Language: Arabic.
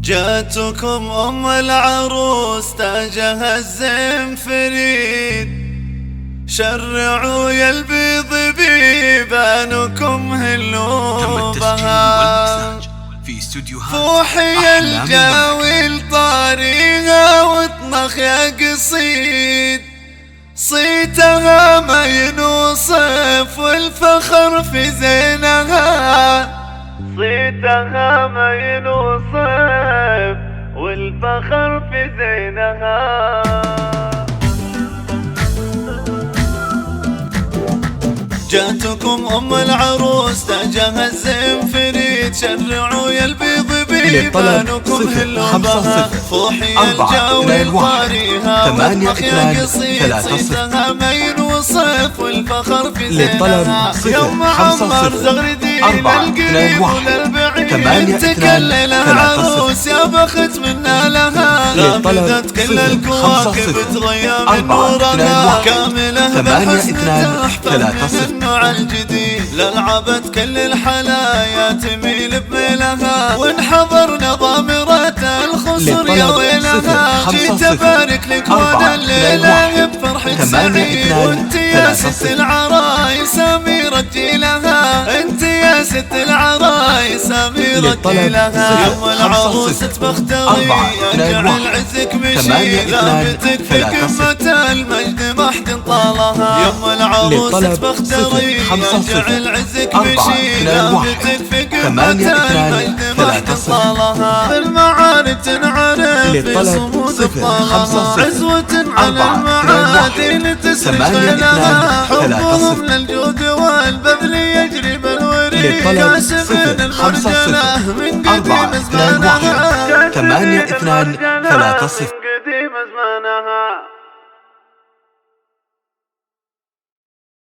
جاتكم أم العروس تاجها الزين فريد، شرعوا يا البيض بيبانكم هلوا بها. في استوديوهات فوحي الجاويل طاريها واطنخ يا قصيد، صيتها ما ينوصف والفخر في زينها، صيتها ما ينوصف والفخر في زينها. جاتكم أم العروس تاجها الزين فريد، شرعوا يا البيض بيبانكم هلوا بها. فوحي الجاويل طاريها واطنخ يا قصيد، صيتها ما ينوصف والفخر في زينها. يوم عمر زغردين القريب وللبعيد تكلل العروس، يا بخت منا لها لابدت كل الكواكب تغير من نورها، كامله بحسن تحفظ من النوع الجديد، للعبت كل الحلايا تميل بميلها، وانحضرنا ضامرة الخصر يا ويلها. جيت ابارك لك وانا الليله بفرحة سعيد، وانت يا ست العرايس اميرة جيلها، انت يا ست العرايس اميرة جيلها. يوم العروس تبختري يجعل عزك مشي، ثابتك في قمة المجد ما حد طالها. يوم العروس تبختري يجعل عزك مشي، ثابتك في قمة المجد ما حد طالها. في المعارك تنعرف في صمود ابطالها، عزوة على المعادن تسري خيلها، حبهم للجود والبذل يجري بالوريد، كاسفين المرجلة من قديم زمانها. 8230